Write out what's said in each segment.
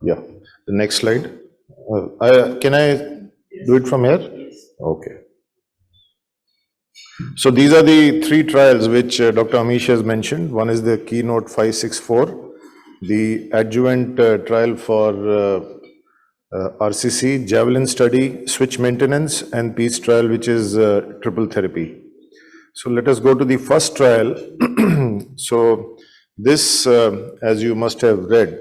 Yeah, the next slide. Can I do it from here? Okay. So these are the three trials which Dr. Amish has mentioned. One is the Keynote 564, the Adjuvant trial for RCC, Javelin study, switch maintenance, and Peace trial, which is triple therapy. So let us go to the first trial. So this, as you must have read,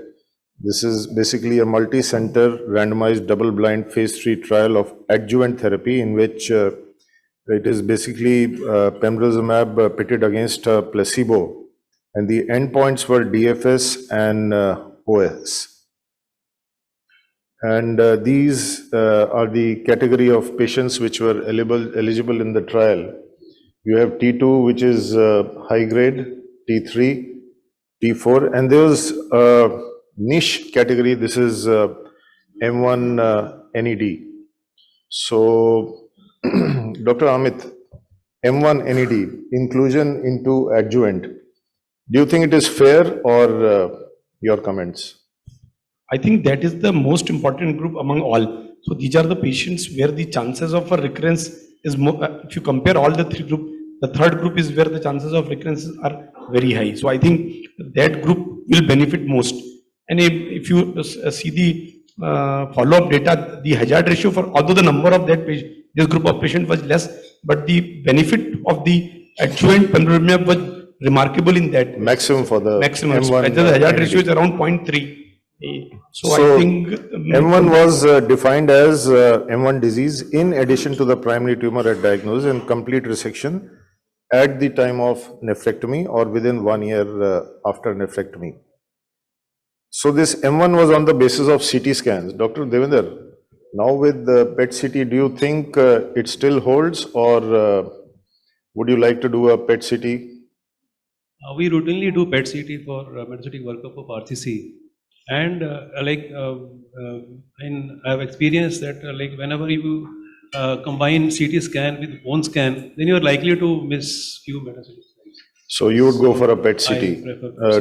this is basically a multi-center randomized double-blind phase 3 trial of adjuvant therapy in which it is basically Pembrolizumab pitted against a placebo, and the endpoints were DFS and OS. And these are the category of patients which were eligible in the trial. You have T2, which is high grade, T3, T4, and there was a niche category. This is M1 NED. So, Dr. Amit, M1 NED, inclusion into adjuvant. Do you think it is fair, or your comments? I think that is the most important group among all. So these are the patients where the chances of a recurrence is more, if you compare all the three groups, the third group is where the chances of recurrence are very high. So I think that group will benefit most. And if you see the follow-up data, the hazard ratio for, although the number of that patient, this group of patients was less, but the benefit of the adjuvant pembrolizumab was remarkable in that. Maximum for the maximum. M1 the hazard ratio is around 0.3. So I think M1 was defined as M1 disease in addition to the primary tumor at diagnosis and complete resection at the time of nephrectomy or within 1 year after nephrectomy. So this M1 was on the basis of CT scans. Dr. Devender, now with the PET-CT, do you think it still holds, or would you like to do a PET-CT? We routinely do PET-CT for metastatic workup of RCC. And I have experienced that whenever you combine CT scan with bone scan, then you are likely to miss few metastatic scans. So you would go for a PET-CT.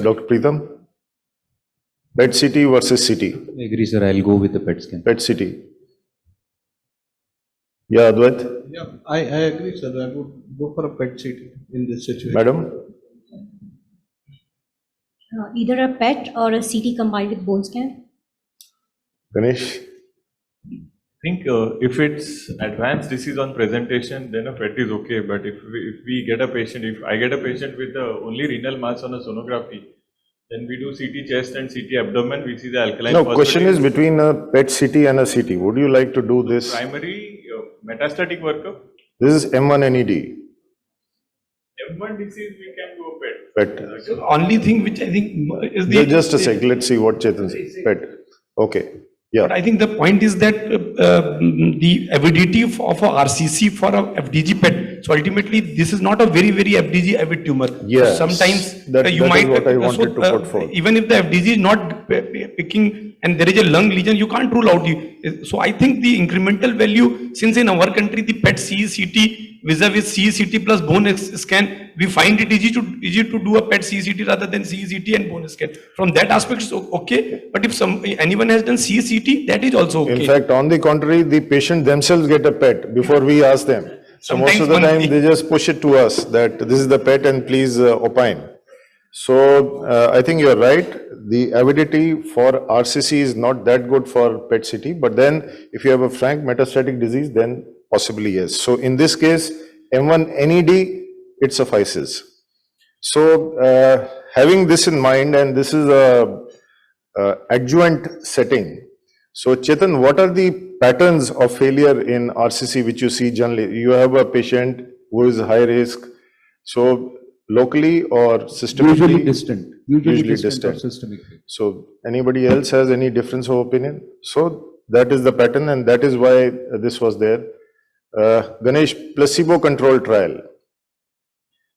Dr. Preetham? PET-CT versus CT. I agree, sir. I'll go with the PET scan. PET-CT. Yeah, Advait? Yeah, I agree, sir. I would go for a PET-CT in this situation. Madam? Either a PET or a CT combined with bone scan. Ganesh? I think if it's advanced disease on presentation, then a PET is okay. But if we get a patient, if I get a patient with only renal mass on a sonography, then we do CT chest and CT abdomen. We see the alkaline. No, question is between a PET-CT and a CT. Would you like to do this? Primary metastatic workup. This is M1 NED. M1 disease, we can do a PET. PET. So only thing which I think is the... Just a sec, let's see what Chetan says. PET. Okay. Yeah. But I think the point is that the avidity of a RCC for a FDG PET. So ultimately, this is not a very FDG avid tumor. Yes. So sometimes that you might. Is what I wanted to put forward. Even if the FDG is not picking and there is a lung lesion, you can't rule out. So I think the incremental value, since in our country the PET CECT vis-a-vis CECT plus bone scan, we find it easy to do a PET CECT rather than CECT and bone scan. From that aspect, it's okay. But if anyone has done CECT, that is also okay. In fact, on the contrary, the patient themselves get a PET before we ask them. So sometimes most of the time, they just push it to us that this is the PET and please opine. So I think you're right. The avidity for RCC is not that good for PET-CT. But then if you have a frank metastatic disease, then possibly yes. So in this case, M1 NED, it suffices. So having this in mind, and this is a adjuvant setting. So Chetan, what are the patterns of failure in RCC which you see generally? You have a patient who is high risk. So locally or systemically? Usually distant. Usually distant. Or systemically. So anybody else has any difference of opinion? So that is the pattern, and that is why this was there. Ganesh, placebo control trial.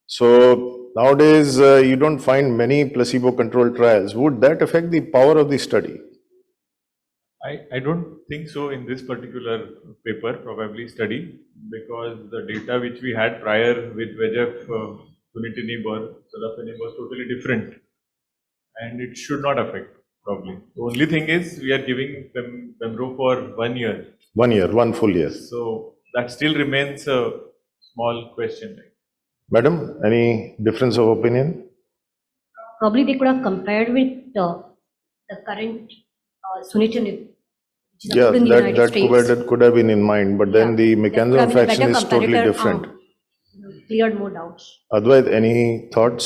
So nowadays you don't find many placebo control trials. Would that affect the power of the study? I don't think so in this particular paper, probably study, because the data which we had prior with VEGF, sunitinib or sorafenib was totally different, and it should not affect. probably. The only thing is we are giving Pembro for 1 year. 1 year, 1 full year. So that still remains a small question. Madam, any difference of opinion? Probably they could have compared with the current sunitinib, which is Yeah, approved in the United States. that could have been in mind, but then the That mechanism could of have been a action better is totally comparator, different. Cleared more doubts. Advait, any thoughts?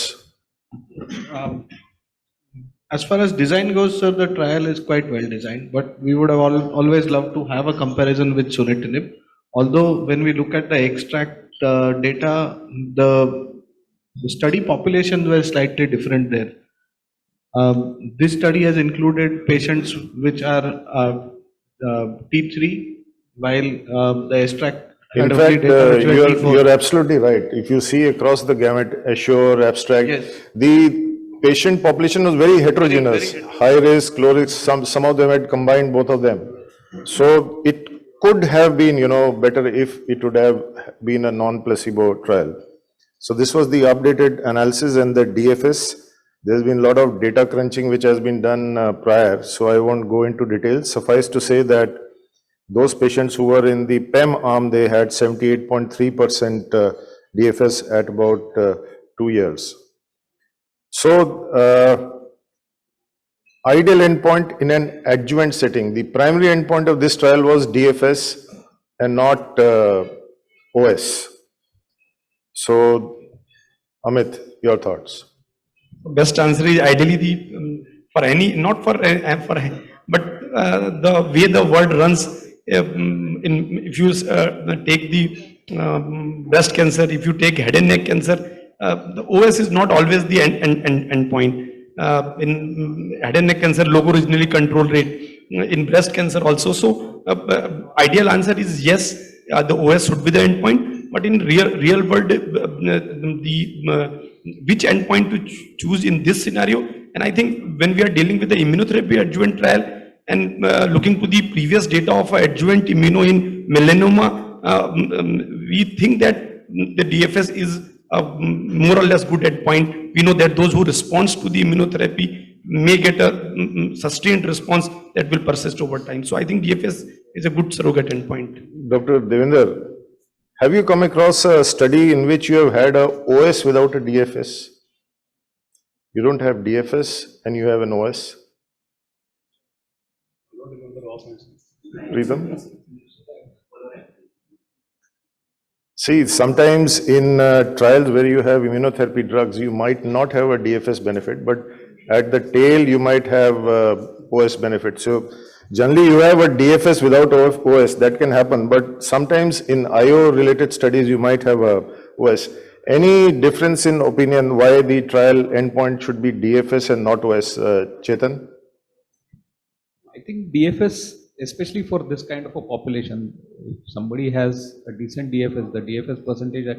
As far as design goes, sir, the trial is quite well designed, but we would have always loved to have a comparison with sunitinib. Although when we look at the extract data, the study populations were slightly different there. This study has included patients which are T3, while the extract In had only fact, data which were T4. you're absolutely right. If you see across the gamut, Assure, Abstract, Yes. the patient population was very heterogeneous. High risk, low risk, some of them had combined both of them. So it could have been, better if it would have been a non-placebo trial. So this was the updated analysis and the DFS. There's been a lot of data crunching which has been done prior, so I won't go into details. Suffice to say that those patients who were in the PEM arm, they had 78.3% DFS at about 2 years. So, ideal endpoint in an adjuvant setting. The primary endpoint of this trial was DFS and not OS. So, Amit, your thoughts? Best answer is ideally for any, not for, but the way the world runs, if you take the breast cancer, if you take head and neck cancer, the OS is not always the end point. In head and neck cancer, logo regionally control rate. In breast cancer also. So ideal answer is yes, the OS should be the end point. But in real world, which endpoint to choose in this scenario? And I think when we are dealing with the immunotherapy adjuvant trial and looking to the previous data of adjuvant immuno in melanoma, we think that the DFS is more or less good endpoint. We know that those who respond to the immunotherapy may get a sustained response that will persist over time. So I think DFS is a good surrogate endpoint. Dr. Devender, have you come across a study in which you have had a OS without a DFS? You don't have DFS and you have an OS? Preetham? See, sometimes in trials where you have immunotherapy drugs, you might not have a DFS benefit, but at the tail you might have OS benefit. So generally you have a DFS without OS, that can happen, but sometimes in IO related studies you might have a OS. Any difference in opinion why the trial endpoint should be DFS and not OS, Chetan? I think DFS, especially for this kind of a population, if somebody has a decent DFS, the DFS percentage at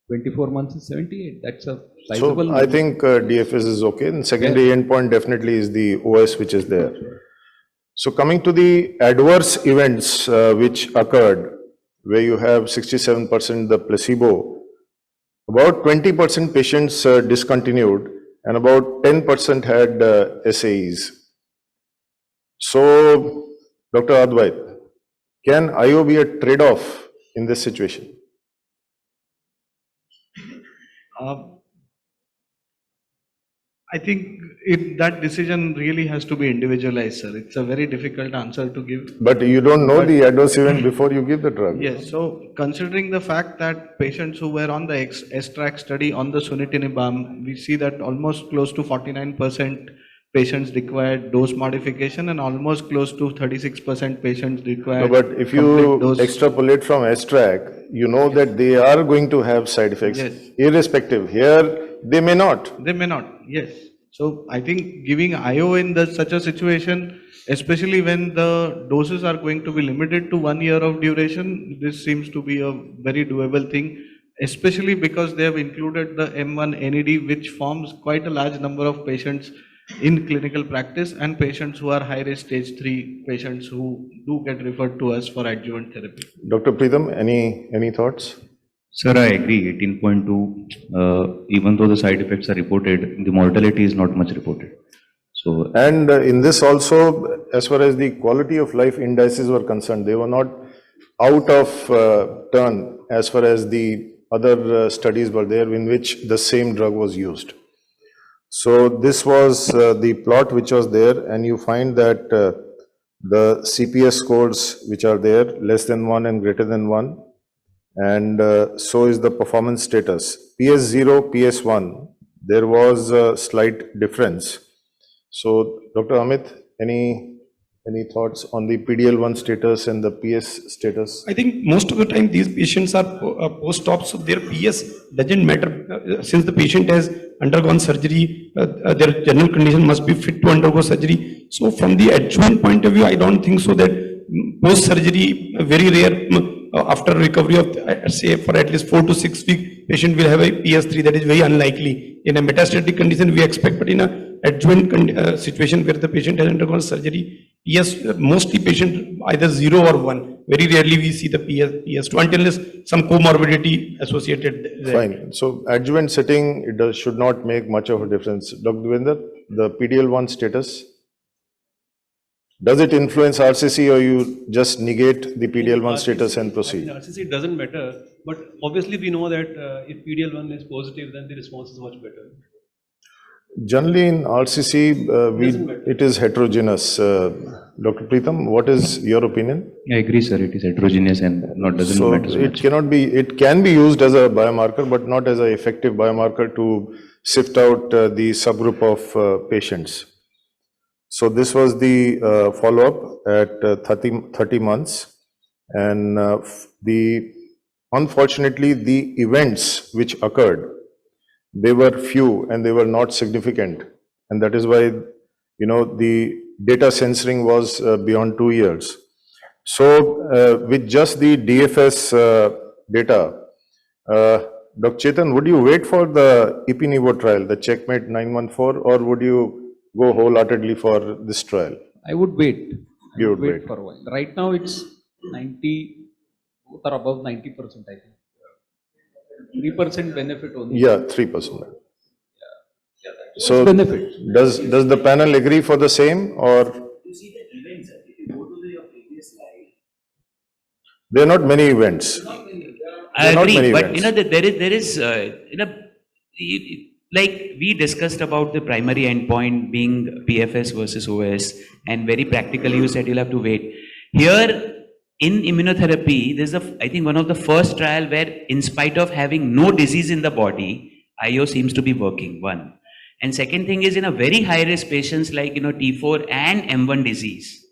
24 months is 78. That's a sizable So I think DFS is okay, and secondary endpoint definitely is the OS which is there. So coming to the adverse events which occurred, where you have 67% the placebo, about 20% patients discontinued and about 10% had SAEs. So, Dr. Advait, can IO be a trade-off in this situation? I think that decision really has to be individualized, sir. It's a very difficult answer to give. But you don't know the adverse event before you give the drug. Yes, so considering the fact that patients who were on the extract study on the sunitinib arm, we see that almost close to 49% patients required dose modification and almost close to 36% patients required. No, but if you extrapolate from extract, you know that they are going to have side effects. Yes. Irrespective. Here, they may not. They may not, yes. So I think giving IO in such a situation, especially when the doses are going to be limited to 1 year of duration, this seems to be a very doable thing, especially because they have included the M1 NED, which forms quite a large number of patients in clinical practice and patients who are high risk stage 3 patients who do get referred to us for adjuvant therapy. Dr. Preetham, any thoughts? Sir, I agree. 18.2, even though the side effects are reported, the mortality is not much reported. So, And in this also, as far as the quality of life indices were concerned, they were not out of turn as far as the other studies were there in which the same drug was used. So this was the plot which was there, and you find that the CPS scores which are there, less than 1 and greater than 1, and so is the performance status. PS0, PS1, there was a slight difference. So, Dr. Amit, any thoughts on the PDL1 status and the PS status? I think most of the time these patients are post-op, so their PS doesn't matter since the patient has undergone surgery, their general condition must be fit to undergo surgery. So from the adjuvant point of view, I don't think so that post-surgery, very rare, after recovery of say for at least 4 to 6 weeks, patient will have a PS3, that is very unlikely. In a metastatic condition we expect, but in a adjuvant situation where the patient has undergone surgery, PS, mostly patient either 0 or 1. Very rarely we see the PS2 until some comorbidity associated there. Fine. So adjuvant setting, it should not make much of a difference. Dr. Devinder, the PDL1 status, does it influence RCC or you just negate the PDL1 status and proceed? RCC doesn't matter, but obviously we know that if PDL1 is positive, then the response is much better. Generally in RCC, it is heterogeneous. Dr. Preetham, what is your opinion? I agree, sir. It is heterogeneous and doesn't matter so it much. Cannot be. It can be used as a biomarker, but not as an effective biomarker to sift out the subgroup of patients. So this was the follow-up at 30 months, and unfortunately the events which occurred, they were few and they were not significant, and that is why the data censoring was beyond 2 years. So with just the DFS data, Dr. Chetan, would you wait for the Ipi-Nivo trial, the Checkmate 914, or would you go wholeheartedly for this trial? I would wait. You would wait for a while. Right now it's 90, both are above 90%, I think. 3% benefit only. Yeah, 3%. Yeah, So benefit. Does the panel agree for the same, or? You see the events, if you go to your previous slide. There are not many events. I not agree, many but events. there is like we discussed about the primary endpoint being PFS versus OS, and very practically you said you'll have to wait. Here in immunotherapy, there's I think one of the first trial where in spite of having no disease in the body, IO seems to be working, one. And second thing is in a very high risk patients like T4 and M1 disease,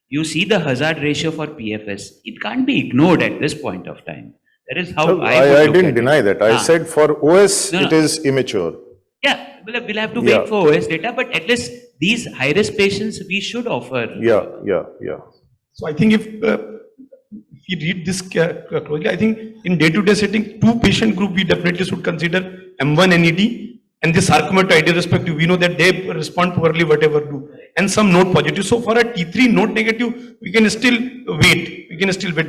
you see the hazard ratio for PFS. It can't be ignored at this point of time. That is how I didn't deny that. I said for OS, No. it is immature. Yeah, we'll have to wait for OS data, but at least these high-risk patients we should offer. Yeah. So I think if we read this closely, I think in day-to-day setting, 2 patient group we definitely should consider M1 NED and the sarcoma to ideal respective. We know that they respond poorly whatever do, and some node positive. So for a T3 node negative, we can still wait.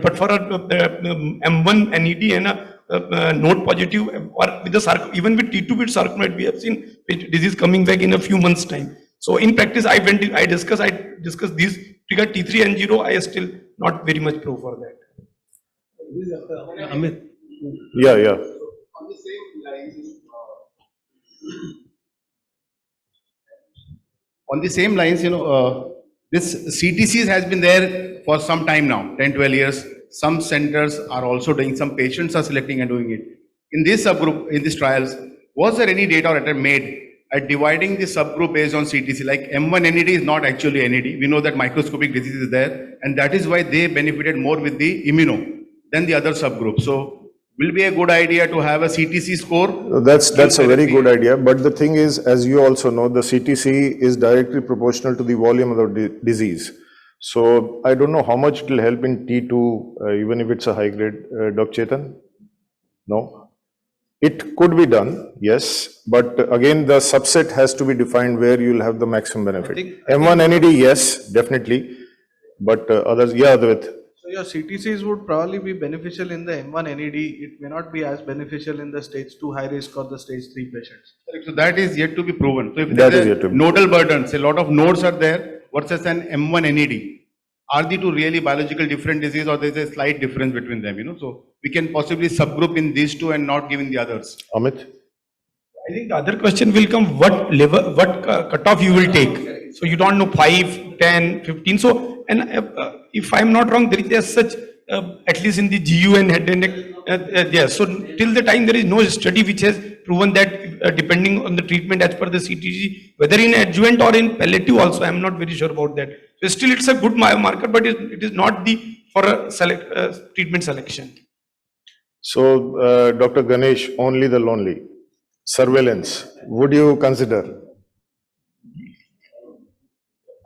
But for a M1 NED and a node positive, or with the even with T2 with sarcoma, we have seen disease coming back in a few months' time. So in practice, I discussed these trigger T3 and 0. I still not very much pro for that. Amit. Yeah. On the same lines, this CTCs has been there for some time now, 10, 12 years. Some centers are also doing, some patients are selecting and doing it. In this subgroup, in these trials, was there any data or attempt made at dividing the subgroup based on CTC? Like M1 NED is not actually NED. We know that microscopic disease is there, and that is why they benefited more with the immuno than the other subgroup. So, will be a good idea to have a CTC score? That's a very good idea. But the thing is, as you also know, the CTC is directly proportional to the volume of the disease. So I don't know how much it will help in T2, even if it's a high grade. Dr. Chetan? No? It could be done, yes. But again, the subset has to be defined where you'll have the maximum benefit. M1 NED, yes, definitely. But others, yeah, Advait. So your CTCs would probably be beneficial in the M1 NED. It may not be as beneficial in the stage 2 high risk or the stage 3 patients. So that is yet to be proven. So if That there is is yet to a be nodal burdens, a lot of nodes are there versus an M1 NED. Are the two really biological different disease, or there is a slight difference between them? So we can possibly subgroup in these two and not give in the others. Amit? I think the other question will come, what level, what cutoff you will take. So you don't know 5, 10, 15. So, and if I'm not wrong, there is such, at least in the GU and head and neck, yeah. So till the time there is no study which has proven that depending on the treatment as per the CTG, whether in adjuvant or in palliative also, I'm not very sure about that. So still it's a good biomarker, but it is not the for a treatment selection. So, Dr. Ganesh, only the lonely. Surveillance, would you consider?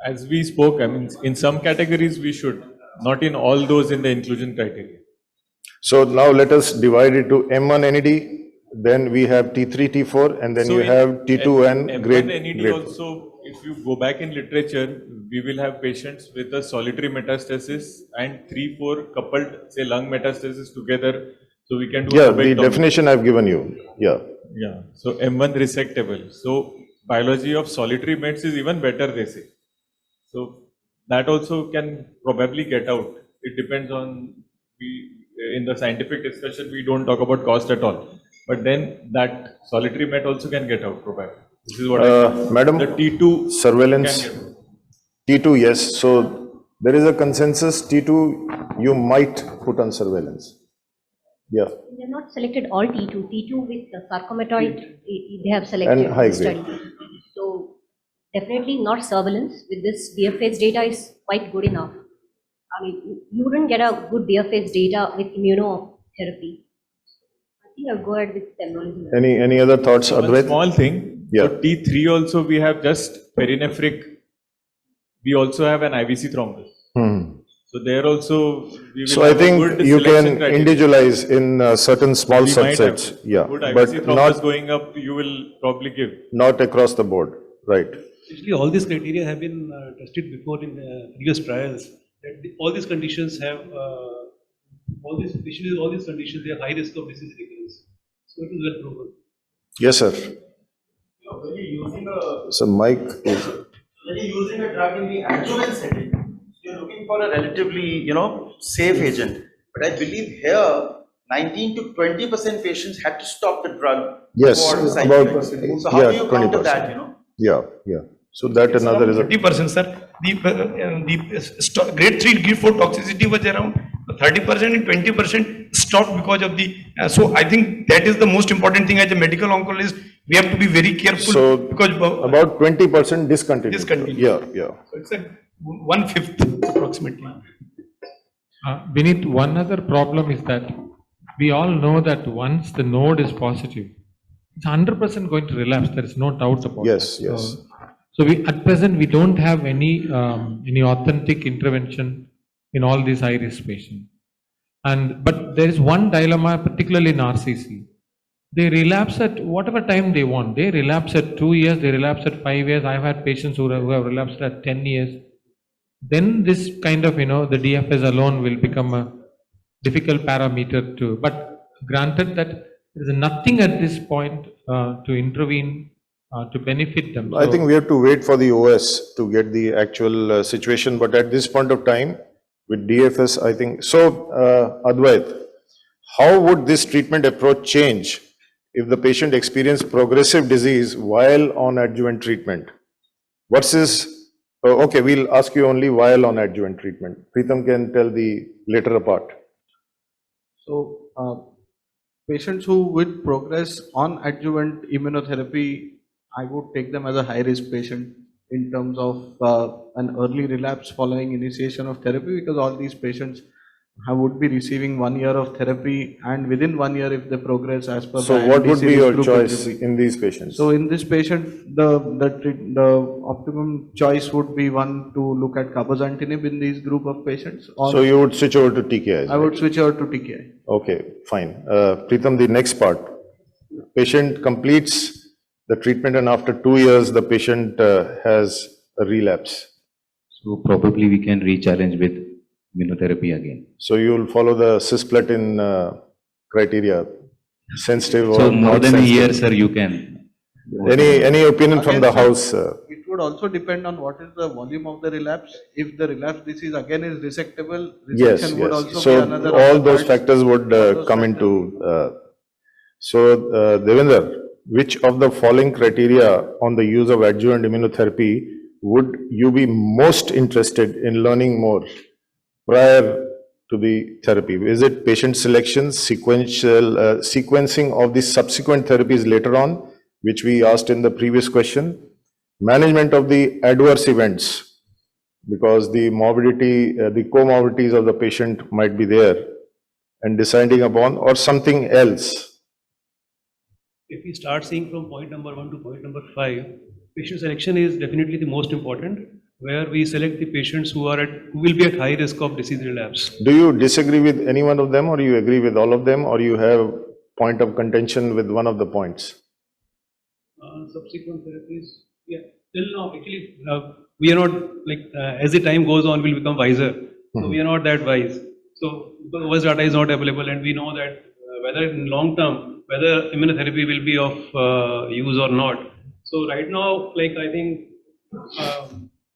As we spoke, I mean, in some categories we should, not in all those in the inclusion criteria. So now let us divide it to M1 NED, then we have T3, T4, and then So you in have T2 and M1 grade. NED also, if you go back in literature, we will have patients with a solitary metastasis and 3-4 coupled, say, lung metastasis together. So we can do Yeah, a the lobectomy. definition I've given you. Yeah. Yeah, so M1 resectable. So biology of solitary mets is even better, they say. So that also can probably get out. It depends on, in the scientific discussion, we don't talk about cost at all. But then that solitary met also can get out probably. This is what Madam, the T2 surveillance, can get out. T2, yes. So there is a consensus, T2 you might put on surveillance. Yeah. They have not selected all T2. T2 with the sarcomatoid, they have selected And high in the grade. study. So definitely not surveillance. With this BFH data is quite good enough. I mean, you wouldn't get a good BFH data with immunotherapy. I think I'll go ahead with pembrolizumab. Any other thoughts, One Advait? small thing. Yeah. For T3 also we have just perinephric. We also have an IVC thrombus. So there also we will So I have a think good you selection can criteria. individualize in certain small We might have subsets. Yeah, good but IVC thrombus not, going up, you will probably give. not across the board, right? Actually, all these criteria have been tested before in the previous trials. All these conditions have, all these conditions, they have high risk of disease recurrence. So it is well proven. Yes, sir. When you're using a So Mike is, when you're using a drug in the adjuvant setting, you're looking for a relatively, safe agent. But I believe here, 19 to 20% patients had to stop the drug. yes, for side about, effects. So how yeah, do you counter 20%. that, Yeah, yeah. So that another is a, 30%, sir. The grade 3, grade 4 toxicity was around 30% and 20% stopped because of the, so I think that is the most important thing as a medical oncologist. We have to be very careful so because about 20% discontinued. Discontinued. Yeah, yeah. so it's a 1/5 approximately. Vineet, one other problem is that we all know that once the node is positive, it's 100% going to relapse. There is no doubt about Yes, that. yes. So we, at present, we don't have any authentic intervention in all these high-risk patients. But there is one dilemma, particularly in RCC. They relapse at whatever time they want. They relapse at 2 years, they relapse at 5 years. I've had patients who have relapsed at 10 years. Then this kind of, the DFS alone will become a difficult parameter to, but granted that there is nothing at this point to intervene to benefit them. I So- think we have to wait for the OS to get the actual situation, but at this point of time, with DFS, I think, so Advait, how would this treatment approach change if the patient experienced progressive disease while on adjuvant treatment? What's his, okay, we'll ask you only while on adjuvant treatment. Preetham can tell the later part. So patients who would progress on adjuvant immunotherapy, I would take them as a high risk patient in terms of an early relapse following initiation of therapy, because all these patients would be receiving 1 year of therapy, and within 1 year if they progress as per So the what would be anti-series your group, choice it will be. in these patients? So in this patient, the optimum choice would be one to look at cabozantinib in these group of patients. Or So you would switch over to TKI? I would switch over to TKI. Okay, fine. Preetham, the next part. Patient completes the treatment and after 2 years, the patient has a relapse. So probably we can re-challenge with immunotherapy again. So you will follow the cisplatin criteria, sensitive or So more not than a year, sensitive. sir, you can. Any opinion from the Again, sir, house? It would also depend on what is the volume of the relapse. If the relapse disease again is resectable, Yes, resection would yes. also be So another. all of the those cards. factors would All those come factors. into. Devendra, which of the following criteria on the use of adjuvant immunotherapy would you be most interested in learning more prior to the therapy? Is it patient selection, sequencing of the subsequent therapies later on, which we asked in the previous question, management of the adverse events, because the morbidity, the comorbidities of the patient might be there, and deciding upon, or something else? If we start seeing from point number 1 to point number 5, patient selection is definitely the most important, where we select the patients who will be at high risk of disease relapse. Do you disagree with any one of them, or you agree with all of them, or you have point of contention with one of the points? Subsequent therapies, yeah. Till now, actually, we are not like as the time goes on, we'll become wiser. So we are not that wise. So because OS data is not available, and we know that whether in long term, whether immunotherapy will be of use or not. So right now, like I think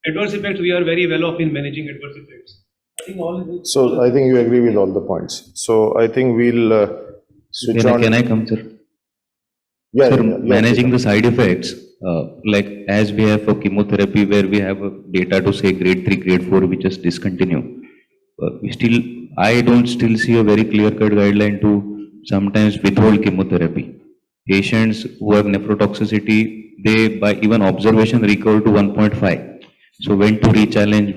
adverse effects, we are very well off in managing adverse effects. I think So I think you agree with all the points. So I think we'll switch on. Can I come, sir? Yeah, Sir, yeah, managing the side effects, like as we have for chemotherapy, where we have data to say grade 3, grade 4, we just discontinue. I don't still see a very clear-cut guideline to sometimes withhold chemotherapy. Patients who have nephrotoxicity, they by even observation recover to 1.5. So when to re-challenge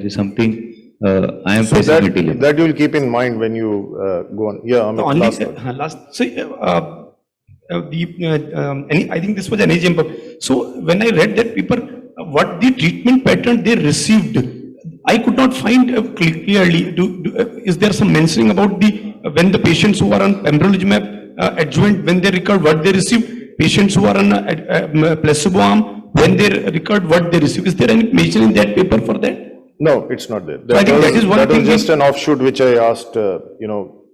is something I am So facing. that you'll keep in mind when you go on. Yeah, Amit, Only last one. I think this was an example. So when I read that paper, what the treatment pattern they received, I could not find clearly. Is there some mentioning about when the patients who are on Pembrolizumab adjuvant, when they record what they receive, patients who are on placebo arm, when they record what they receive? Is there any mention in that paper for that? No, it's not there. So I think that is one thing was just an offshoot which I asked,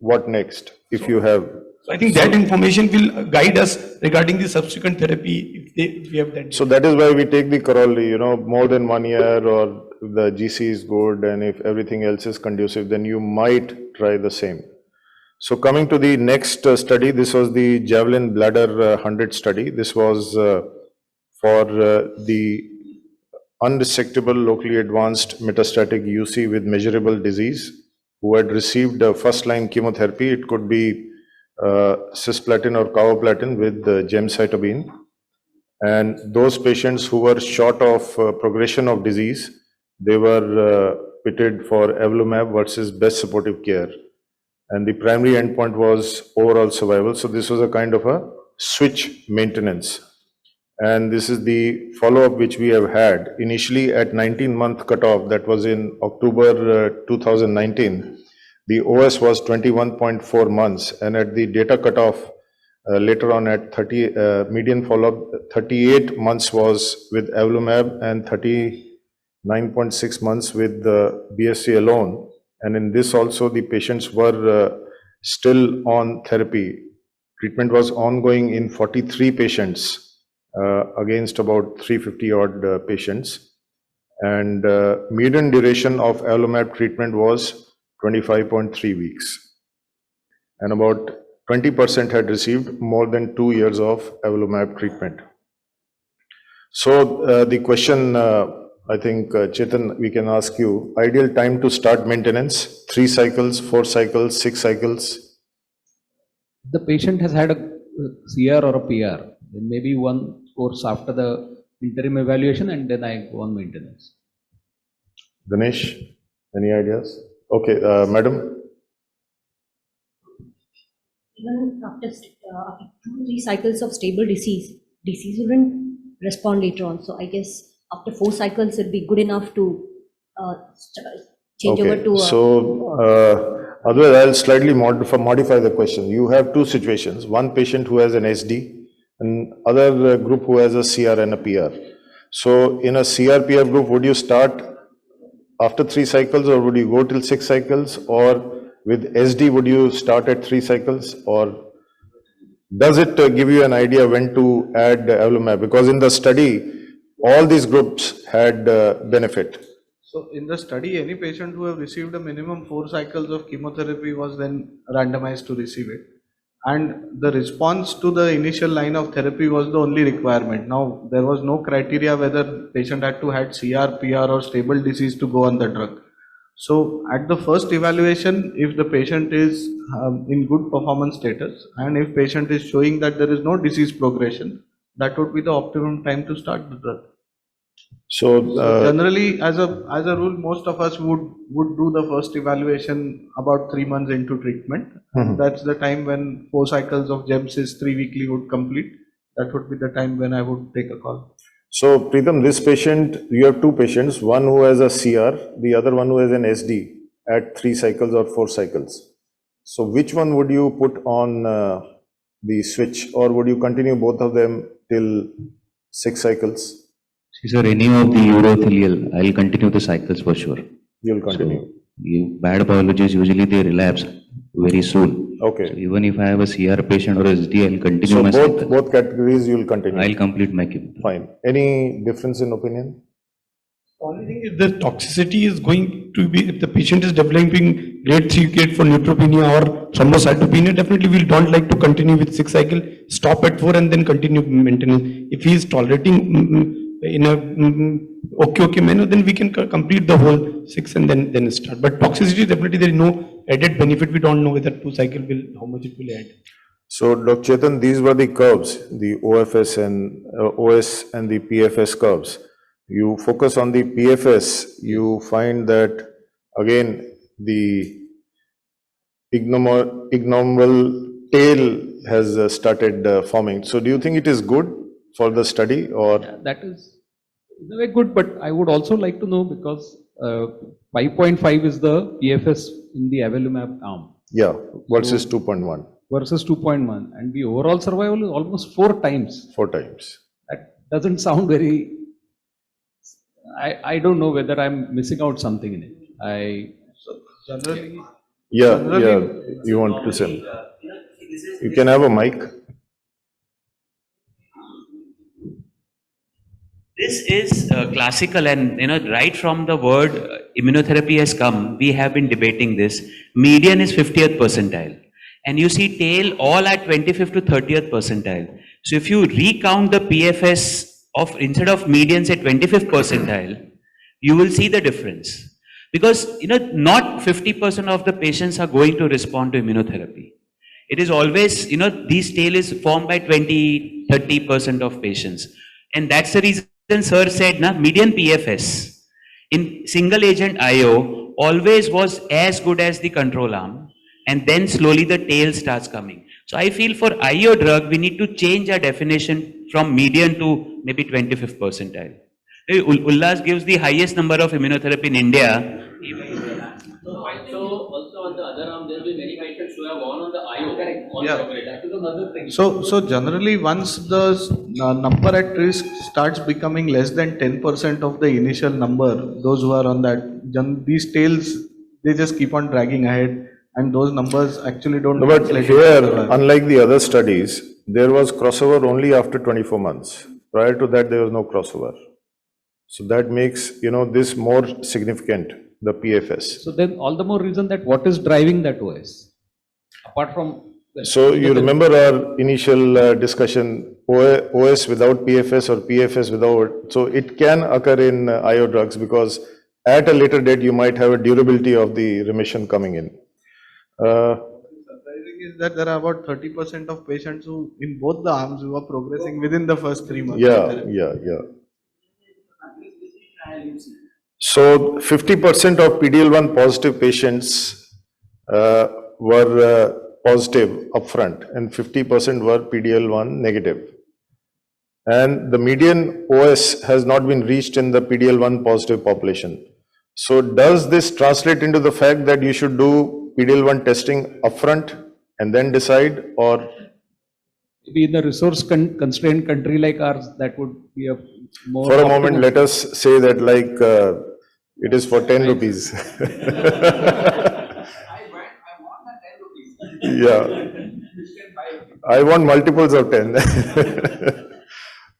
what next, if you have. So I think that information will guide us regarding the subsequent therapy if we have that. So that is why we take the corollary, more than 1 year, or if the GC is good and if everything else is conducive, then you might try the same. So coming to the next study, this was the Javelin Bladder 100 study. This was for the unresectable locally advanced metastatic UC with measurable disease who had received first-line chemotherapy. It could be cisplatin or carboplatin with gemcitabine. And those patients who were short of progression of disease, they were pitted for Avelumab versus best supportive care. And the primary endpoint was overall survival. So this was a kind of a switch maintenance. And this is the follow-up which we have had. Initially at 19-month cutoff, that was in October 2019, the OS was 21.4 months. And at the data cutoff, later on at median follow-up, 38 months was with Avelumab and 39.6 months with the BSC alone. And in this also, the patients were still on therapy. Treatment was ongoing in 43 patients. Against about 350 odd patients, and median duration of Avelumab treatment was 25.3 weeks, and about 20% had received more than 2 years of Avelumab treatment. So the question, I think Chetan, we can ask you, ideal time to start maintenance, 3 cycles, 4 cycles, 6 cycles? The patient has had a CR or a PR, then maybe one course after the interim evaluation, and then I go on maintenance. Dinesh, any ideas? Okay, madam. Even after 2 to 3 cycles of stable disease wouldn't respond later on. So I guess after 4 cycles, it'd be good enough to change over to. Otherwise, I'll slightly modify the question. You have 2 situations: one patient who has an SD, and other group who has a CR and a PR. So in a CR-PR group, would you start after 3 cycles, or would you go till 6 cycles? Or with SD, would you start at 3 cycles? Or does it give you an idea when to add Avelumab? Because in the study, all these groups had benefit. So in the study, any patient who have received a minimum 4 cycles of chemotherapy was then randomized to receive it. And the response to the initial line of therapy was the only requirement. Now, there was no criteria whether patient had to had CR, PR or stable disease to go on the drug. So at the first evaluation, if the patient is in good performance status and if patient is showing that there is no disease progression, that would be the optimum time to start the drug. So generally, as a rule, most of us would do the first evaluation about 3 months into treatment. That's the time when 4 cycles of GEMS 3 weekly would complete. That would be the time when I would take a call. So Preetham, this patient, you have 2 patients, one who has a CR, the other one who has an SD at 3 cycles or 4 cycles. So which one would you put on the switch, or would you continue both of them till 6 cycles? See, sir, any of the urothelial, I'll continue the cycles for sure. You'll continue. So, bad biologies, usually they relapse very soon. Okay. So even if I have a CR patient or SD, I'll continue So my cycle. both categories you'll continue. I'll complete my chemo. Fine. Any difference in opinion? The only thing is the toxicity is going to be, if the patient is developing grade 3 grade for neutropenia or thrombocytopenia, definitely we don't like to continue with 6 cycle, stop at 4 and then continue maintenance. If he is tolerating in a okay manner, then we can complete the whole 6 and then start. But toxicity, definitely there is no added benefit. We don't know whether 2 cycle will, how much it will add. So Dr. Chetan, these were the curves, the OFS and OS and the PFS curves. You focus on the PFS, you find that again the ignominal tail has started forming. So do you think it is good for the study, or? Yeah, that is very good, but I would also like to know, because 5.5 is the PFS in the Avelumab arm. Yeah, versus 2.1. Versus 2.1, and the overall survival is almost 4 times. 4 times. That doesn't sound very. I don't know whether I'm missing out something in it. Generally, yeah, you want to say? You can have a mic. This is classical, and right from the word immunotherapy has come, we have been debating this. Median is 50th percentile, and you see tail all at 25th to 30th percentile. So if you recount the PFS of, instead of medians at 25th percentile, you will see the difference. Because not 50% of the patients are going to respond to immunotherapy. It is always, these tail is formed by 20-30% of patients. And that's the reason sir said, median PFS in single agent IO always was as good as the control arm, and then slowly the tail starts coming. So I feel for IO drug, we need to change our definition from median to maybe 25th percentile. Ullas gives the highest number of immunotherapy in India. So also on the other arm, there will be many patients who have gone on the IO. That is another thing. So generally, once the number at risk starts becoming less than 10% of the initial number, those who are on that, these tails, they just keep on dragging ahead, and those numbers actually don't. No, but here, unlike the other studies, there was crossover only after 24 months. Prior to that, there was no crossover. So that makes, this more significant, the PFS. So then all the more reason that what is driving that OS? Apart from... So you remember our initial discussion, OS without PFS or PFS without, so it can occur in IO drugs, because at a later date, you might have a durability of the remission coming in. Surprising is that there are about 30% of patients who, in both the arms, who are progressing within the first 3 months. Yeah. So 50% of PD-L1 positive patients were positive upfront, and 50% were PD-L1 negative. And the median OS has not been reached in the PD-L1 positive population. So does this translate into the fact that you should do PD-L1 testing upfront and then decide, or? Maybe in a resource constrained country like ours, that would be a more... For a moment, let us say that It is for 10 rupees. Yeah. I want multiples of 10.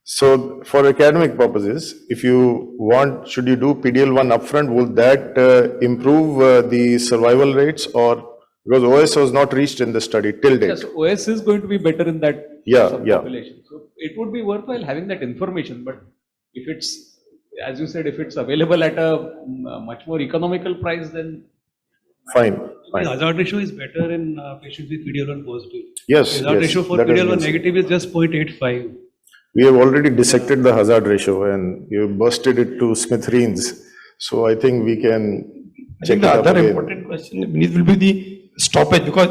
So for academic purposes, if you want, should you do PDL1 upfront? Will that improve the survival rates, or because OS was not reached in the study till date? Yes, OS is going to be better in that population. So it would be worthwhile having that information. But if it's, as you said, if it's available at a much more economical price, then fine. The hazard ratio is better in patients with PDL1 positive. Yes. The hazard ratio for PDL1 negative is just 0.85. We have already dissected the hazard ratio and you bursted it to smithereens. So I think we can check it up the other again. important question, Vineet, will be the stoppage, because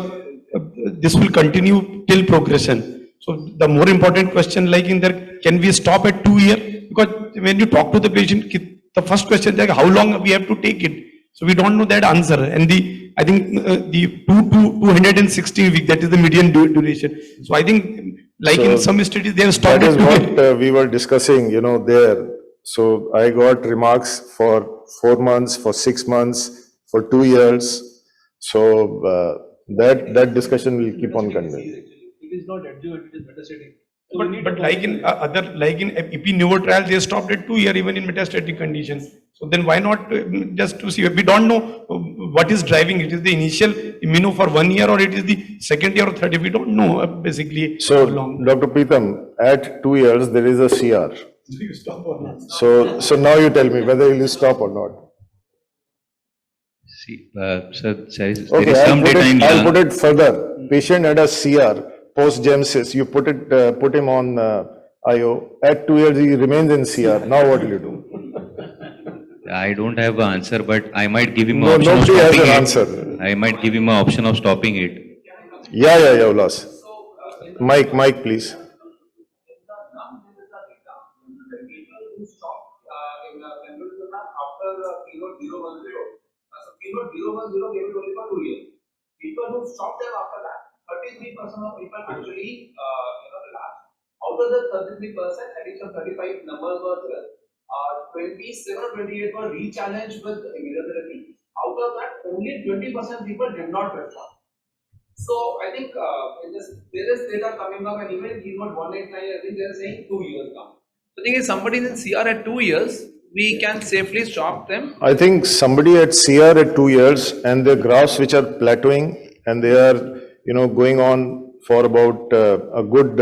this will continue till progression. So the more important question, like in there, can we stop at 2 years? Because when you talk to the patient, the first question is like, how long we have to take it? So we don't know that answer. And I think the 260 weeks, that is the median duration. So I think, like in some studies, they have stopped That is at 2 what we were discussing, there. So I got remarks for 4 months, for 6 months, for 2 years. So that discussion will keep on continuing. It is not adjuvant, it is metastatic. But like in Novo trial, they stopped at 2 years even in metastatic conditions. So then why not just to see? We don't know what is driving it. Is the initial immuno for 1 year, or it is the second year or third year? We don't know basically. So Dr. Preetham, at 2 years there is a CR. Do you stop or not? So now you tell me whether you will stop or not. See, sir, there is Okay, some data in I'll put it further. Patient had a CR post-Gemcis. You put him on IO. At 2 years he remains in CR. Now what will you do? I don't have an answer, but I might give him No, an option of nobody has stopping an it. answer. I might give him an option of stopping it. Yeah, Ulas. Mike, please. People who stopped them after that, 33% of people actually relapsed. Out of the 33%, I think some 35 numbers were there. 27 or 28 were re-challenged with immunotherapy. Out of that, only 20% people did not respond. So I think there is data coming up, and even in not 189, I think they are saying 2 years now. The thing is, somebody in CR at 2 years, we can safely stop them. I think somebody at CR at 2 years and the graphs which are plateauing and they are, going on for about a good,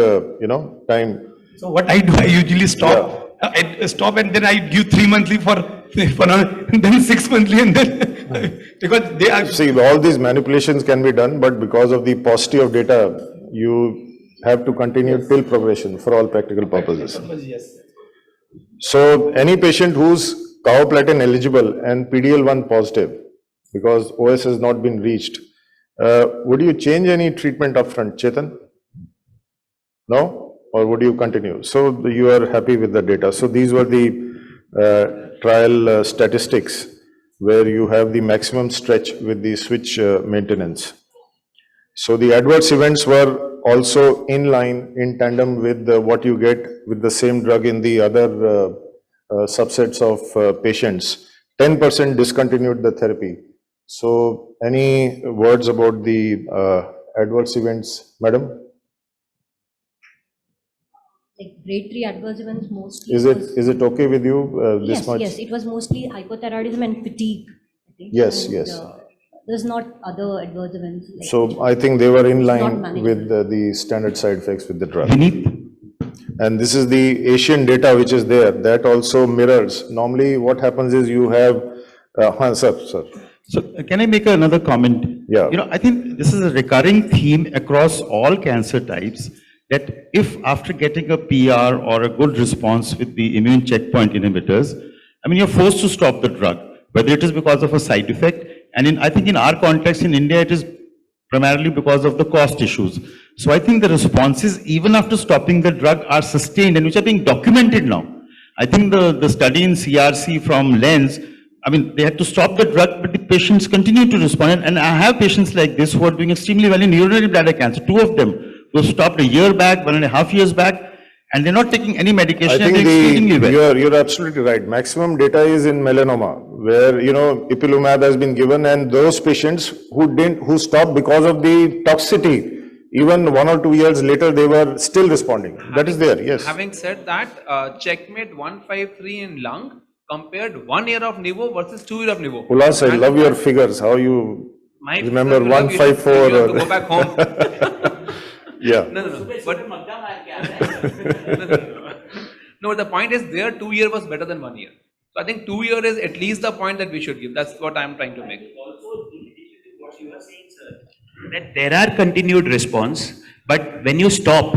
time. So what I do, I usually stop. Yeah. I stop and then I give 3 monthly for and then 6 monthly, and then because they are. See, all these manipulations can be done, but because of the paucity of data, you have to continue till progression for all practical purposes. Yes. So any patient who's carboplatin eligible and PDL1 positive, because OS has not been reached, would you change any treatment upfront, Chetan? No? Or would you continue? So you are happy with the data. So these were the trial statistics where you have the maximum stretch with the switch maintenance. So the adverse events were also in line, in tandem with what you get with the same drug in the other subsets of patients. 10% discontinued the therapy. So any words about the adverse events, madam? Like grade 3 adverse events mostly. Is it okay with you this much? Yes, it was mostly hypothyroidism and fatigue, I think. Yes, and, yes. There's not other adverse events. Like so I think they were in line with the standard side effects with the drug. And this is the Asian data which is there. That also mirrors. Normally what happens is you have, sir. So can I make another comment? Yeah. I think this is a recurring theme across all cancer types, that if after getting a PR or a good response with the immune checkpoint inhibitors, you're forced to stop the drug, whether it is because of a side effect, and I think in our context in India, it is primarily because of the cost issues. So I think the responses, even after stopping the drug, are sustained and which are being documented now. I think the study in CRC from Lens, they had to stop the drug, but the patients continue to respond. And I have patients like this who are doing extremely well in urinary bladder cancer, 2 of them. Who stopped a year back, 1.5 years back, and they're not taking any I medication and think they're exceedingly well. you're absolutely right. Maximum data is in melanoma, where, ipilimumab has been given, and those patients who stopped because of the toxicity, even 1 or 2 years later, they were still responding. That is there, yes. Having said that, checkmate 153 in lung compared 1 year of Nevo versus 2 year of Nevo. Ulas, I love your figures, how you My remember figures, you have 154. you have to go back home. Yeah. No. But the point is there 2 year was better than 1 year. So I think 2 year is at least the point that we should give. That's what I'm trying to make. Also, in addition to what you are saying, sir, that there are continued response, but when you stop,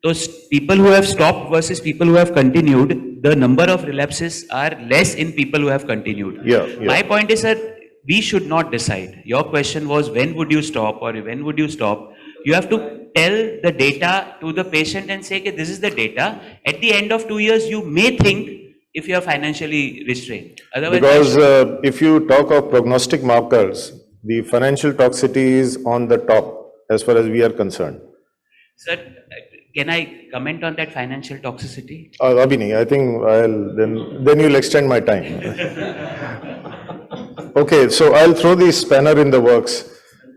those people who have stopped versus people who have continued, the number of relapses are less in people who have continued. Yeah. My point is that we should not decide. Your question was when would you stop or when would you stop? You have to tell the data to the patient and say, okay, this is the data. At the end of 2 years, you may think if you are financially restrained. Otherwise, Because if you talk of prognostic markers, the financial toxicity is on the top as far as we are concerned. sir, can I comment on that financial toxicity? Abhini, I think then you'll extend my time. Okay, so I'll throw the spanner in the works.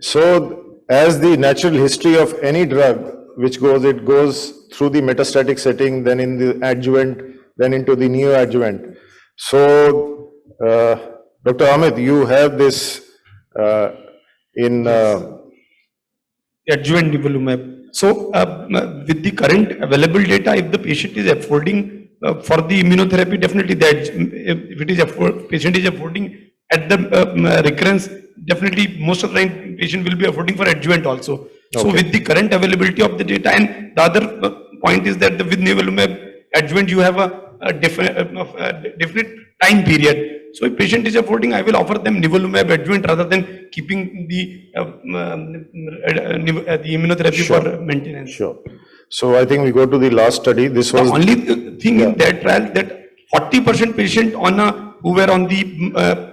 So as the natural history of any drug which it goes through the metastatic setting, then in the adjuvant, then into the neoadjuvant. So Dr. Amit, you have this in Adjuvant nivolumab. So with the current available data, if the patient is affording for the immunotherapy, definitely that if it is patient is affording at the recurrence, definitely most of the time patient will be affording for adjuvant also. So with the current availability of the data, and the other point is that with nivolumab adjuvant you have a definite time period. So if patient is affording, I will offer them nivolumab adjuvant rather than keeping the immunotherapy for maintenance. Sure. So I think we go to the last study. This was the only thing in that trial that 40% patient who were on the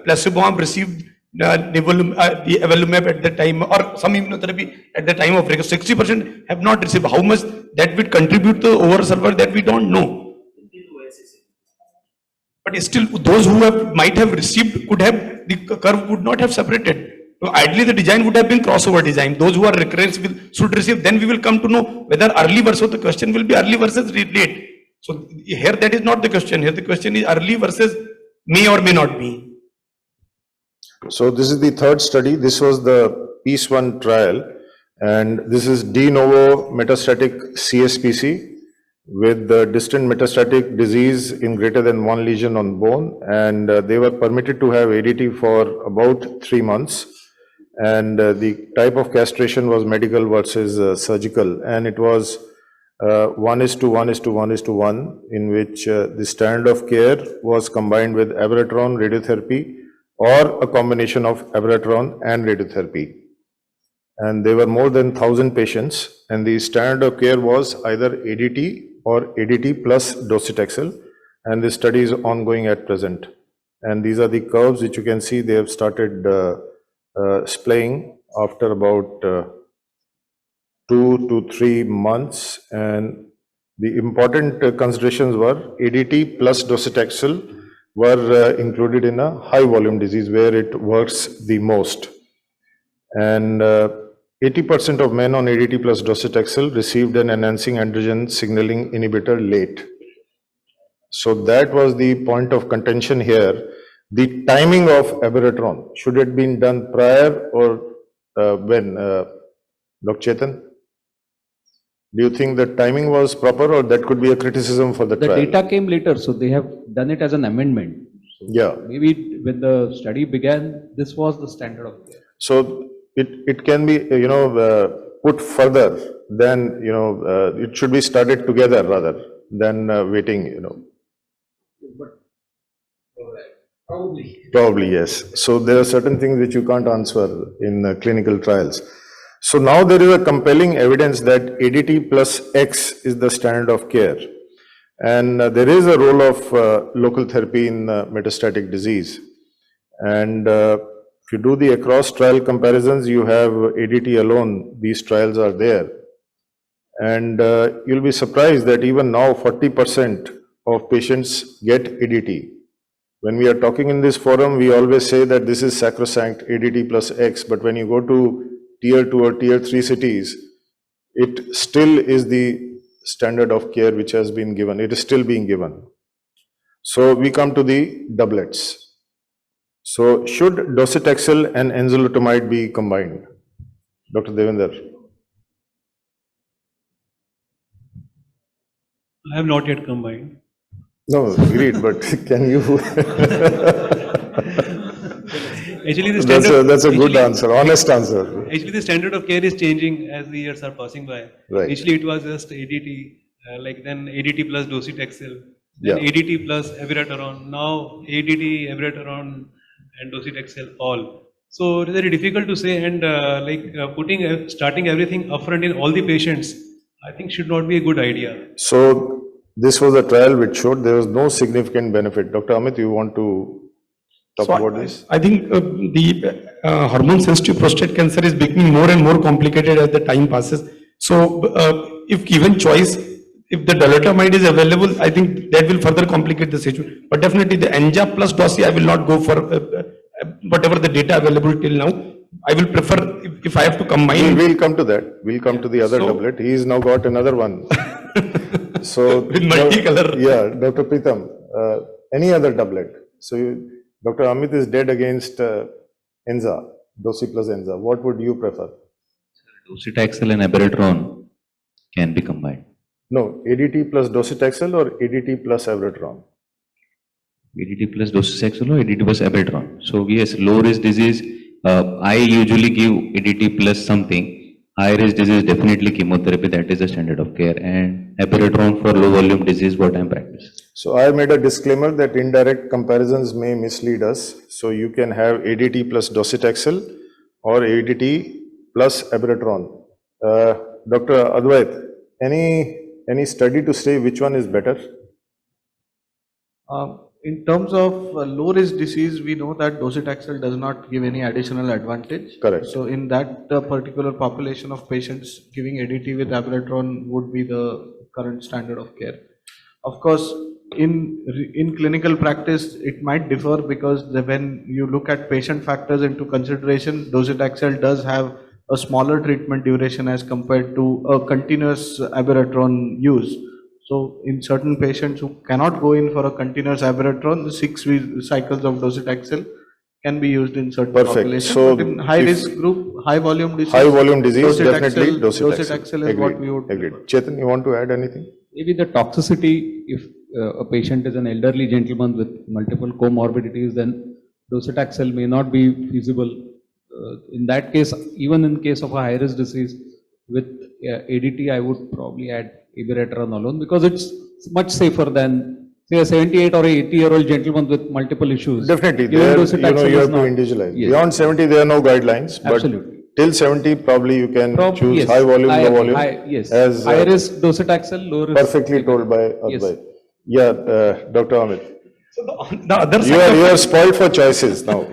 placebo arm received the Avelumab at the time, or some immunotherapy at the time of recurrence. 60% have not received. How much that would contribute to the overall survival, that we don't know. But still, those who might have received could have, the curve would not have separated. So ideally, the design would have been crossover design. Those who are recurrence should receive. Then we will come to know whether early versus, the question will be early versus late. So here that is not the question. Here the question is early versus may or may not be. So this is the third study. This was the Peace 1 trial, and this is de novo metastatic CSPC with the distant metastatic disease in greater than 1 lesion on bone, and they were permitted to have ADT for about 3 months, and the type of castration was medical versus surgical, and it was 1:1:1:1, in which the standard of care was combined with Abiraterone radiotherapy or a combination of Abiraterone and radiotherapy. And there were more than 1,000 patients, and the standard of care was either ADT or ADT plus docetaxel, and the study is ongoing at present. And these are the curves which you can see. They have started splaying after about 2 to 3 months, and the important considerations were ADT plus docetaxel were included in a high volume disease where it works the most, and 80% of men on ADT plus docetaxel received an enhancing androgen signaling inhibitor late. So that was the point of contention here. The timing of Abiraterone, should it been done prior or when? Dr. Chetan, do you think the timing was proper, or that could be a criticism for the trial? The data came later, so they have done it as an amendment. So yeah. Maybe when the study began, this was the standard of care. So it can be, put further than, it should be started together rather than waiting, Probably, yes. So there are certain things which you can't answer in clinical trials. So now there is a compelling evidence that ADT plus X is the standard of care. And there is a role of local therapy in metastatic disease. And if you do the across trial comparisons, you have ADT alone, these trials are there. And you'll be surprised that even now 40% of patients get ADT. When we are talking in this forum, we always say that this is sacrosanct ADT plus X, but when you go to tier 2 or tier 3 cities, it still is the standard of care which has been given. It is still being given. So we come to the doublets. So should docetaxel and enzalutamide be combined? Dr. Devender. I have not yet combined. No, agreed, but can you? Actually, the standard, that's a good answer, honest answer. Actually, the standard of care is changing as the years are passing by. Right. Initially, it was just ADT, like then ADT plus docetaxel, Yeah. then ADT plus Abiraterone, now ADT, Abiraterone, and docetaxel all. So it is very difficult to say, and starting everything upfront in all the patients, I think should not be a good idea. So this was a trial which showed there was no significant benefit. Dr. Amit, you want to talk about this? I think the hormone sensitive prostate cancer is becoming more and more complicated as the time passes. So if given choice, if the dolutamide is available, I think that will further complicate the situation. But definitely the Anja plus dosi, I will not go for whatever the data available till now. I will prefer if I have to combine. We'll come to that. We'll come to the other doublet. He's now got another one. So with multicolor. Yeah, Dr. Pritam, any other doublet? So Dr. Amit is dead against Enza, dosi plus Enza. What would you prefer? Docetaxel and Abiraterone can be combined. No, ADT plus docetaxel or ADT plus Abiraterone? ADT plus docetaxel or ADT plus Abiraterone. So yes, low risk disease, I usually give ADT plus something. High risk disease, definitely chemotherapy, that is the standard of care, and Abiraterone for low volume disease, what I am practicing. So I made a disclaimer that indirect comparisons may mislead us. So you can have ADT plus docetaxel or ADT plus Abiraterone. Dr. Advait, any study to say which one is better? In terms of low-risk disease, we know that docetaxel does not give any additional advantage. Correct. So in that particular population of patients, giving ADT with Abiraterone would be the current standard of care. Of course, in clinical practice, it might differ because when you look at patient factors into consideration, docetaxel does have a smaller treatment duration as compared to a continuous Abiraterone use. So in certain patients who cannot go in for a continuous Abiraterone, the 6 cycles of docetaxel can be used in certain populations. So but in high risk group, high volume disease, definitely docetaxel is what we would agreed. Chetan, you want to add anything? Maybe the toxicity, if a patient is an elderly gentleman with multiple comorbidities, then docetaxel may not be feasible. In that case, even in case of a high risk disease with ADT, I would probably add Abiraterone alone because it's much safer than say a 78 or 80-year-old gentleman with multiple issues. Definitely, there, you have to individualize. Yes. Beyond 70, there are no guidelines. Absolutely. But till 70, probably you can choose yes. High volume, low volume. Yes. As high risk docetaxel, low risk. Perfectly told by Advait. Yes. Yeah, Dr. Amit. So the other side you are spoiled for choices now.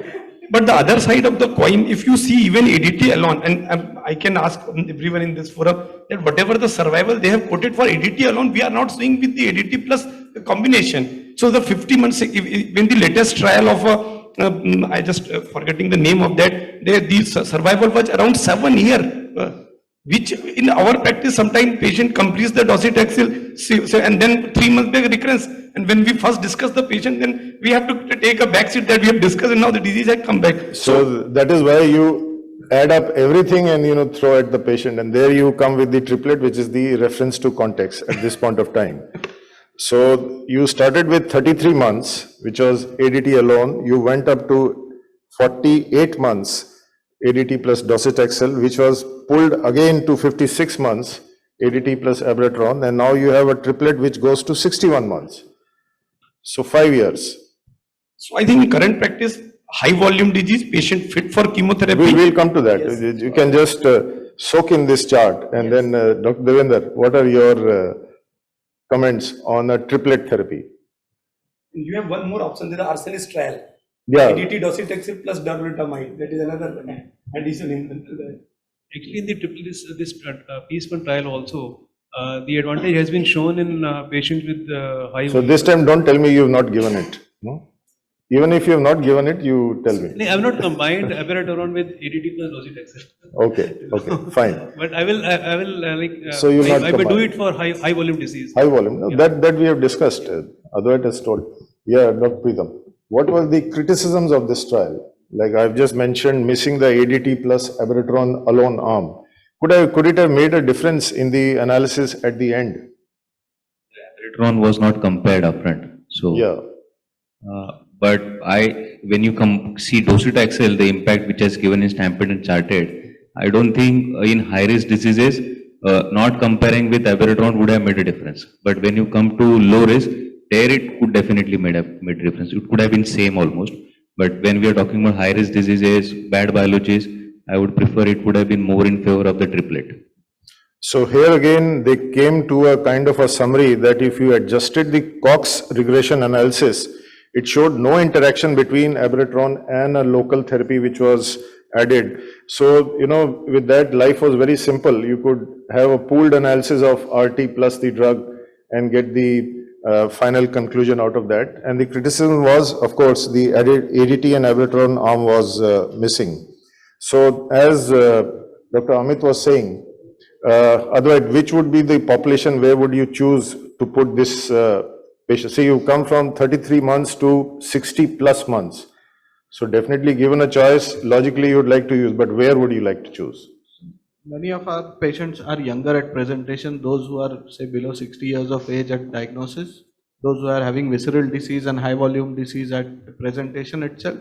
But the other side of the coin, if you see even ADT alone, and I can ask everyone in this forum that whatever the survival they have quoted for ADT alone, we are not seeing with the ADT plus combination. So the 50 months, when the latest trial of, I just forgetting the name of that, the survival was around 7 years, which in our practice, sometimes patient completes the docetaxel and then 3 months back recurrence. And when we first discuss the patient, then we have to take a backseat that we have discussed and now the disease had come back. So that is why you add up everything and throw at the patient, and there you come with the triplet, which is the reference to context at this point of time. So you started with 33 months, which was ADT alone. You went up to 48 months ADT plus docetaxel, which was pulled again to 56 months ADT plus Abiraterone, and now you have a triplet which goes to 61 months. So 5 years. So I think in current practice, high volume disease, patient fit for chemotherapy. We will come to that. Yes. You can just soak in this chart, and then Dr. Devender, what are your comments on a triplet therapy? You have one more option, there is Arsenis trial. Yeah. ADT docetaxel plus dolutamide. That is another addition in the. Actually, in the triple this PS1 trial also, The advantage has been shown in patients with high. So this time, don't tell me you have not given it. No? Even if you have not given it, you tell me. I have not combined Abiraterone with ADT plus docetaxel. Okay, fine. But I will So you'll not I will do combine. it for high volume disease. High volume, no, that we have discussed. Advait has told. Yeah, Dr. Preetham. What were the criticisms of this trial? Like I've just mentioned, missing the ADT plus Abiraterone alone arm. Could it have made a difference in the analysis at the end? Abiraterone was not compared upfront. So yeah. But when you see docetaxel, the impact which has given is stamped and charted. I don't think in high-risk diseases, not comparing with Abiraterone would have made a difference. But when you come to low risk, there it could definitely made a difference. It could have been same almost. But when we are talking about high-risk diseases, bad biologies, I would prefer it would have been more in favor of the triplet. So here again, they came to a kind of a summary that if you adjusted the Cox regression analysis, it showed no interaction between Abiraterone and a local therapy which was added. So, with that, life was very simple. You could have a pooled analysis of RT plus the drug and get the final conclusion out of that. And the criticism was, of course, the ADT and Abiraterone arm was missing. So, as Dr. Amit was saying, Advait, which would be the population, where would you choose to put this patient? See, you come from 33 months to 60 plus months. So definitely given a choice, logically you would like to use, but where would you like to choose? Many of our patients are younger at presentation, those who are say below 60 years of age at diagnosis, those who are having visceral disease and high volume disease at presentation itself.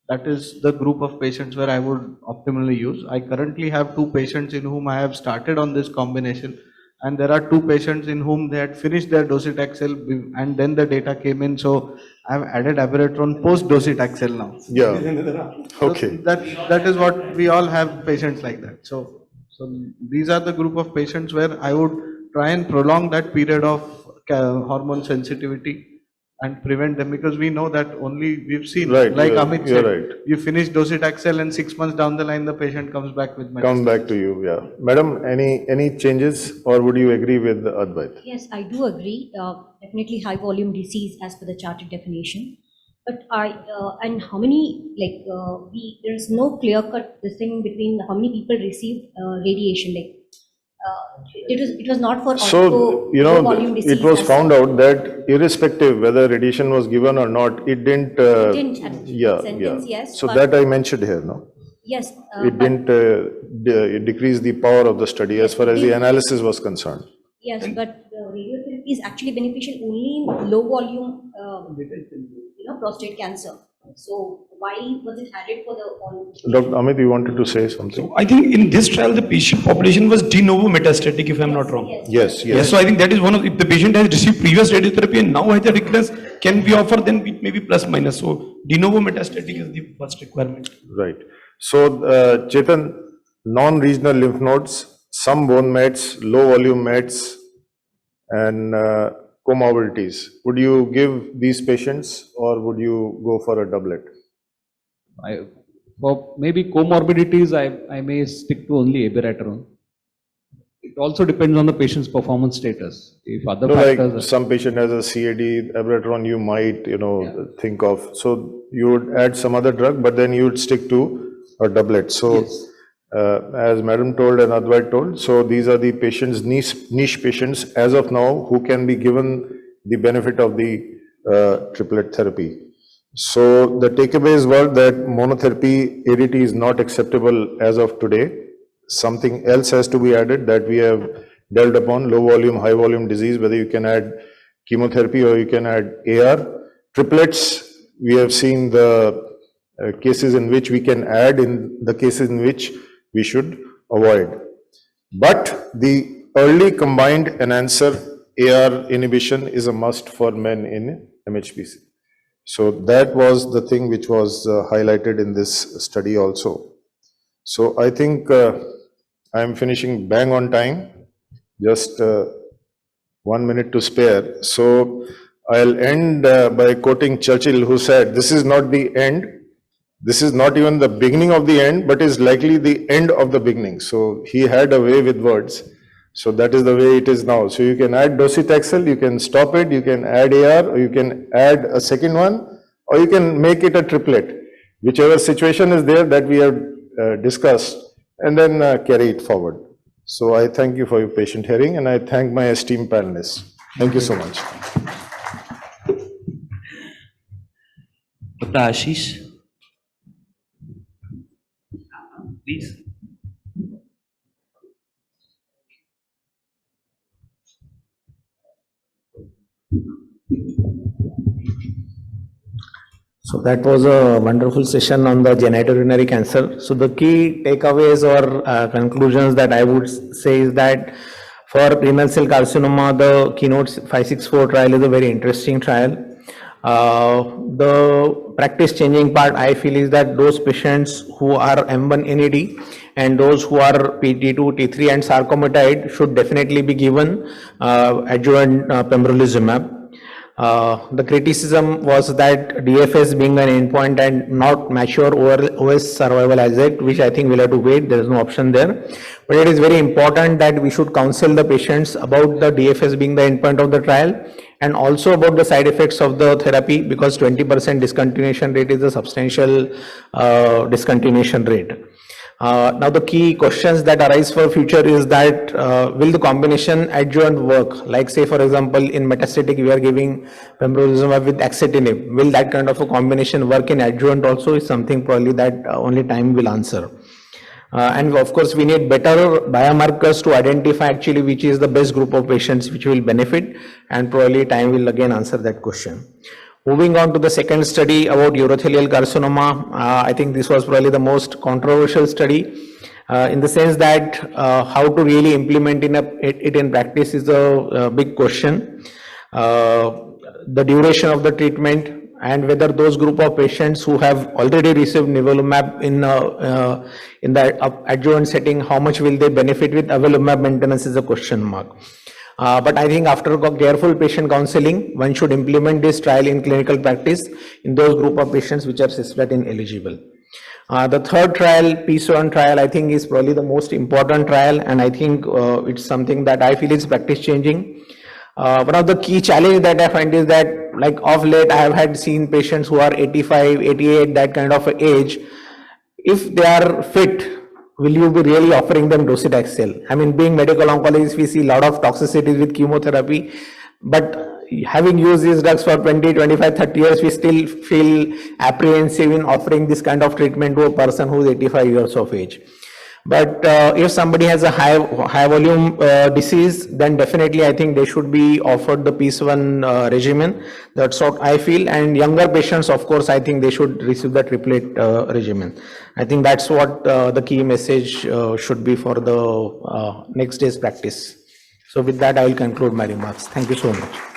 That is the group of patients where I would optimally use. I currently have 2 patients in whom I have started on this combination, and there are 2 patients in whom they had finished their docetaxel and then the data came in. So I have added Abiraterone post docetaxel now. Yeah. Okay. So that is what we all have patients like that. So these are the group of patients where I would try and prolong that period of hormone sensitivity and prevent them, because we know that only we've seen, right, like Amit said, right. you finish docetaxel and 6 months down the line the patient comes back with metastasis. Come back to you, yeah. Madam, any changes, or would you agree with Advait? Yes, I do agree. Definitely high volume disease as per the charted definition. But and how many, there is no clear cut distinction between how many people received radiation. It was not for so volume disease. It was found out that irrespective whether radiation was given or not, it didn't. Yes. So that I mentioned here, no. Yes. It didn't decrease the power of the study as far as the analysis was concerned. Yes, but radiotherapy is actually beneficial only in low volume, prostate cancer. So why was it added for the all? Dr. Amit, you wanted to say something? So I think in this trial, the patient population was de novo metastatic, if I'm not wrong. Yes. So I think that is one of, if the patient has received previous radiotherapy and now has a recurrence, can we offer then maybe plus minus? So de novo metastatic is the first requirement. Right. So Chetan, non-regional lymph nodes, some bone mets, low volume mets, and comorbidities. Would you give these patients, or would you go for a doublet? For maybe comorbidities, I may stick to only Abiraterone. It also depends on the patient's performance status. If other factors, like some patient has a CAD, Abiraterone you might think of. So you would add some other drug, but then you would stick to a doublet. So as Madam told and Advait told, so these are the patients, niche patients as of now, who can be given the benefit of the triplet therapy. So the takeaways were that monotherapy ADT is not acceptable as of today. Something else has to be added that we have dealt upon: low volume, high volume disease, whether you can add chemotherapy or you can add AR. Triplets, we have seen the cases in which we can add, in the cases in which we should avoid. But the early combined enhancer AR inhibition is a must for men in MHPC. So that was the thing which was highlighted in this study also. So I think I am finishing bang on time, just 1 minute to spare. So I'll end by quoting Churchill, who said, "This is not the end. This is not even the beginning of the end, but is likely the end of the beginning." So he had a way with words. So that is the way it is now. So you can add docetaxel, you can stop it, you can add AR, or you can add a second one, or you can make it a triplet. Whichever situation is there that we have discussed, and then carry it forward. So I thank you for your patient hearing, and I thank my esteemed panelists. Thank you so much. Dr. Ashish, please. So that was a wonderful session on the genitourinary cancer. So the key takeaways or conclusions that I would say is that for renal cell carcinoma, the Keynote 564 trial is a very interesting trial. The practice changing part I feel is that those patients who are M1 NED and those who are T2, T3 and sarcomatide should definitely be given adjuvant pembrolizumab. The criticism was that DFS being an endpoint and not mature OS survival as yet, which I think we'll have to wait, there is no option there. But it is very important that we should counsel the patients about the DFS being the endpoint of the trial and also about the side effects of the therapy, because 20% discontinuation rate is a substantial discontinuation rate. Now the key questions that arise for future is that will the combination adjuvant work? Like say for example in metastatic we are giving pembrolizumab with axitinib. Will that kind of a combination work in adjuvant also is something probably that only time will answer. And of course we need better biomarkers to identify actually which is the best group of patients which will benefit, and probably time will again answer that question. Moving on to the second study about urothelial carcinoma, I think this was probably the most controversial study in the sense that how to really implement it in practice is a big question. The duration of the treatment and whether those group of patients who have already received nivolumab in the adjuvant setting, how much will they benefit with Avelumab maintenance is a question mark. But I think after careful patient counseling, one should implement this trial in clinical practice in those group of patients which are cisplatin eligible. The third trial, P7 trial, I think is probably the most important trial, and I think it's something that I feel is practice changing. One of the key challenges that I find is that like of late I have had seen patients who are 85, 88, that kind of age. If they are fit, will you be really offering them docetaxel? I mean, being medical oncologists, we see a lot of toxicities with chemotherapy, but having used these drugs for 20, 25, 30 years, we still feel apprehensive in offering this kind of treatment to a person who is 85 years of age. But if somebody has a high volume disease, then definitely I think they should be offered the P7 regimen. That's what I feel. And younger patients, of course, I think they should receive the triplet regimen. I think that's what the key message should be for the next day's practice. So with that, I will conclude my remarks. Thank you so much.